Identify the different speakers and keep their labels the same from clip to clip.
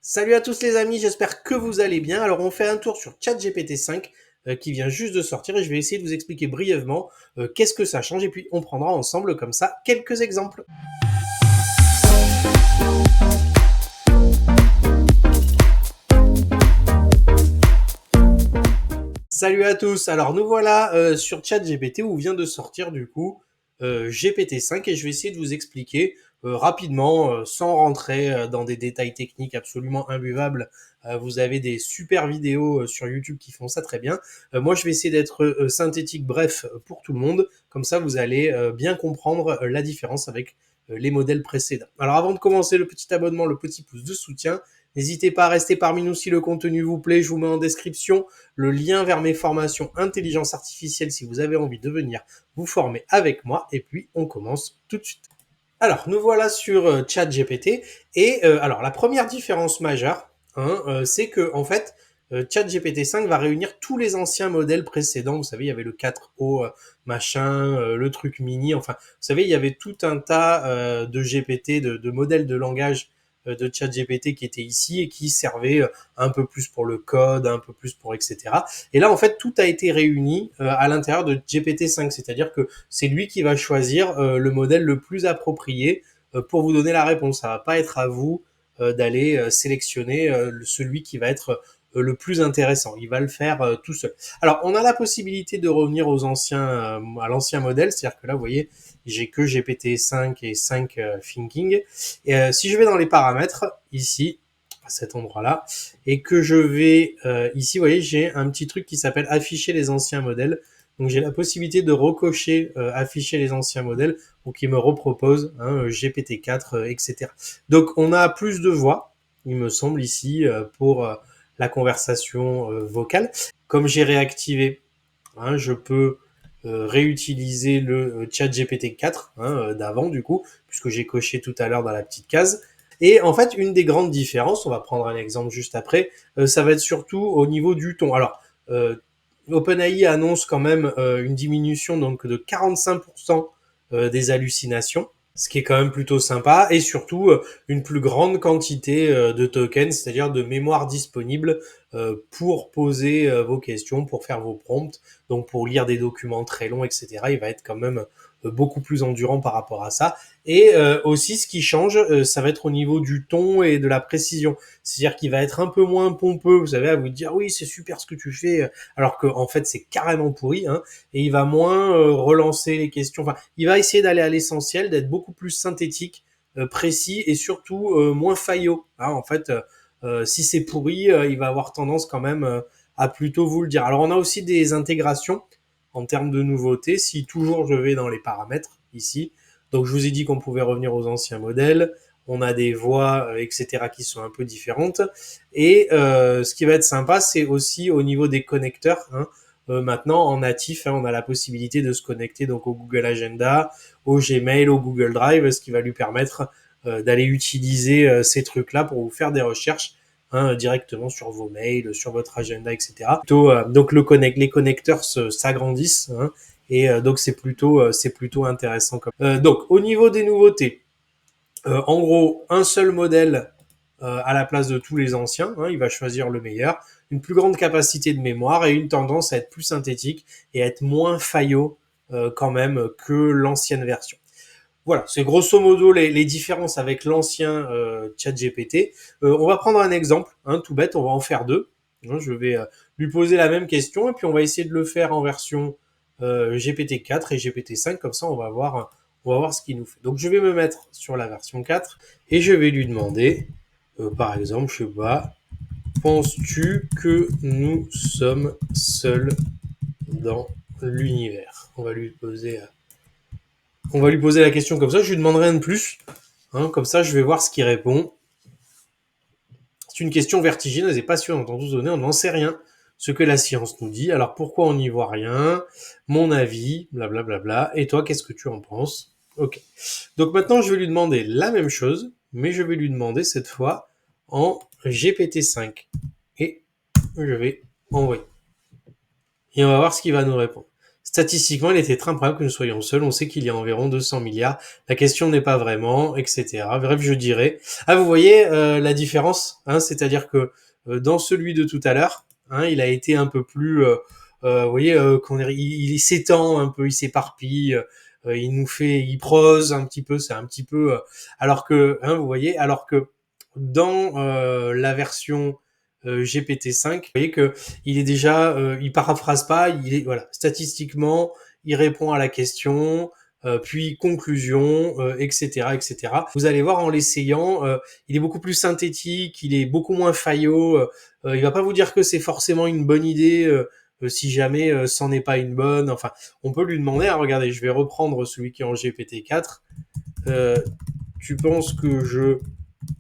Speaker 1: Salut à tous les amis, j'espère que vous allez bien. Alors on fait un tour sur ChatGPT 5 qui vient juste de sortir et je vais essayer de vous expliquer brièvement qu'est-ce que ça change et puis on prendra ensemble comme ça quelques exemples. Salut à tous, alors nous voilà sur ChatGPT où vient de sortir du coup GPT-5 et je vais essayer de vous expliquer rapidement, sans rentrer dans des détails techniques absolument imbuvables. Vous avez des super vidéos sur YouTube qui font ça très bien. Moi je vais essayer d'être synthétique, bref, pour tout le monde, comme ça vous allez bien comprendre la différence avec les modèles précédents. Alors avant de commencer, le petit abonnement, le petit pouce de soutien. N'hésitez pas à rester parmi nous si le contenu vous plaît, je vous mets en description le lien vers mes formations intelligence artificielle si vous avez envie de venir vous former avec moi. Et puis, on commence tout de suite. Alors, nous voilà sur ChatGPT. Et alors, la première différence majeure, c'est que en fait, ChatGPT 5 va réunir tous les anciens modèles précédents. Vous savez, il y avait le 4O machin, le truc mini. Enfin, vous savez, il y avait tout un tas de GPT, de modèles de langage de ChatGPT qui étaient ici et qui servaient un peu plus pour le code, un peu plus pour etc. Et là, en fait, tout a été réuni à l'intérieur de GPT-5, c'est-à-dire que c'est lui qui va choisir le modèle le plus approprié pour vous donner la réponse. Ça va pas être à vous d'aller sélectionner celui qui va être le plus intéressant. Il va le faire tout seul. Alors, on a la possibilité de revenir aux anciens, à l'ancien modèle, c'est-à-dire que là, vous voyez, j'ai que GPT-5 et 5 Thinking. Et si je vais dans les paramètres, ici, à cet endroit-là, et que je vais ici, vous voyez, j'ai un petit truc qui s'appelle afficher les anciens modèles. Donc j'ai la possibilité de recocher afficher les anciens modèles ou qui me repropose GPT-4, etc. Donc on a plus de voix, il me semble ici, pour la conversation vocale. Comme j'ai réactivé, je peux réutiliser le chat GPT-4 d'avant du coup, puisque j'ai coché tout à l'heure dans la petite case. Et en fait, une des grandes différences, on va prendre un exemple juste après, ça va être surtout au niveau du ton. Alors, OpenAI annonce quand même une diminution donc de 45% des hallucinations, ce qui est quand même plutôt sympa, et surtout une plus grande quantité de tokens, c'est-à-dire de mémoire disponible pour poser vos questions, pour faire vos prompts, donc pour lire des documents très longs, etc. Il va être quand même beaucoup plus endurant par rapport à ça. Et aussi, ce qui change, ça va être au niveau du ton et de la précision. C'est-à-dire qu'il va être un peu moins pompeux, vous savez, à vous dire oui, c'est super ce que tu fais, alors que en fait c'est carrément pourri. Et il va moins relancer les questions. Enfin, il va essayer d'aller à l'essentiel, d'être beaucoup plus synthétique, précis et surtout moins faillot. En fait, si c'est pourri, il va avoir tendance quand même à plutôt vous le dire. Alors on a aussi des intégrations en termes de nouveautés. Si toujours je vais dans les paramètres ici, donc je vous ai dit qu'on pouvait revenir aux anciens modèles. On a des voix, etc. qui sont un peu différentes. Et ce qui va être sympa, c'est aussi au niveau des connecteurs. Maintenant, en natif, on a la possibilité de se connecter donc au Google Agenda, au Gmail, au Google Drive, ce qui va lui permettre d'aller utiliser ces trucs-là pour vous faire des recherches directement sur vos mails, sur votre agenda, etc. Donc les connecteurs s'agrandissent et donc c'est plutôt intéressant. Donc au niveau des nouveautés, en gros un seul modèle à la place de tous les anciens, il va choisir le meilleur, une plus grande capacité de mémoire et une tendance à être plus synthétique et à être moins faillot quand même que l'ancienne version. Voilà, c'est grosso modo les différences avec l'ancien ChatGPT. On va prendre un exemple, tout bête, on va en faire deux. Je vais lui poser la même question et puis on va essayer de le faire en version GPT-4 et GPT-5, comme ça on va voir ce qu'il nous fait. Donc je vais me mettre sur la version 4 et je vais lui demander, par exemple, je sais pas, penses-tu que nous sommes seuls dans l'univers? On va lui poser la question comme ça, je lui demanderai rien de plus. Comme ça, je vais voir ce qu'il répond. C'est une question vertigineuse et passionnante. En toute donné, on n'en sait rien. Ce que la science nous dit. Alors pourquoi on n'y voit rien? Mon avis, blablabla. Bla bla bla. Et toi, qu'est-ce que tu en penses? Ok. Donc maintenant, je vais lui demander la même chose, mais je vais lui demander cette fois en GPT-5. Et je vais envoyer. Et on va voir ce qu'il va nous répondre. Statistiquement, il était très improbable que nous soyons seuls. On sait qu'il y a environ 200 milliards. La question n'est pas vraiment, etc. Bref, je dirais. Ah, vous voyez la différence, hein, c'est-à-dire que dans celui de tout à l'heure, hein, il a été un peu plus, vous voyez, il s'étend un peu, il s'éparpille, il prose un petit peu, c'est un petit peu, alors que, hein, vous voyez, alors que dans la version GPT-5, vous voyez que il est déjà, il paraphrase pas, il est voilà, statistiquement, il répond à la question, puis conclusion, etc., etc. Vous allez voir en l'essayant, il est beaucoup plus synthétique, il est beaucoup moins faillot. Il va pas vous dire que c'est forcément une bonne idée. Si jamais c'en est pas une bonne, enfin, on peut lui demander. Hein, regardez, je vais reprendre celui qui est en GPT-4. Tu penses que je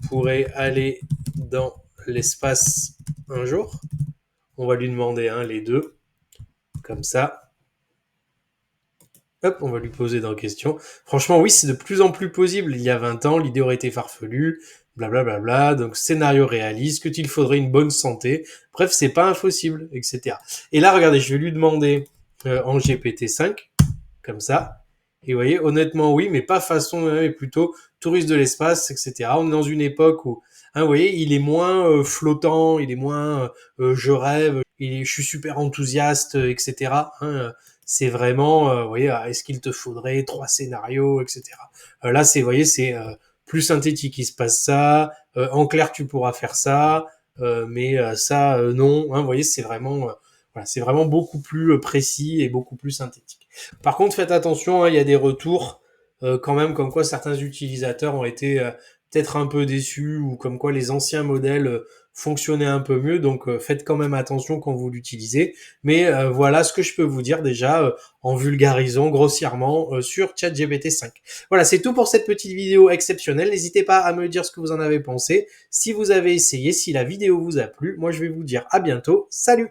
Speaker 1: pourrais aller dans l'espace un jour? On va lui demander les deux, comme ça. Hop, on va lui poser dans la question. Franchement, oui, c'est de plus en plus possible. Il y a 20 ans, l'idée aurait été farfelue, blablabla. Bla bla bla. Donc, scénario réaliste, que qu'il faudrait une bonne santé. Bref, c'est pas impossible, etc. Et là, regardez, je vais lui demander en GPT-5, comme ça. Et vous voyez, honnêtement, oui, mais pas façon, mais plutôt touriste de l'espace, etc. On est dans une époque où, hein, vous voyez, il est moins flottant, il est moins je rêve, je suis super enthousiaste, etc. Hein, c'est vraiment, vous voyez, est-ce qu'il te faudrait 3 scénarios, etc. Là, c'est, vous voyez, c'est plus synthétique. Il se passe ça. En clair, tu pourras faire ça, mais ça, non. Hein, vous voyez, c'est vraiment, voilà, c'est vraiment beaucoup plus précis et beaucoup plus synthétique. Par contre, faites attention, hein, il y a des retours quand même comme quoi certains utilisateurs ont été peut-être un peu déçus ou comme quoi les anciens modèles fonctionnaient un peu mieux. Donc faites quand même attention quand vous l'utilisez. Mais voilà ce que je peux vous dire déjà en vulgarisant grossièrement sur ChatGPT 5. Voilà, c'est tout pour cette petite vidéo exceptionnelle. N'hésitez pas à me dire ce que vous en avez pensé. Si vous avez essayé, si la vidéo vous a plu, moi je vais vous dire à bientôt. Salut!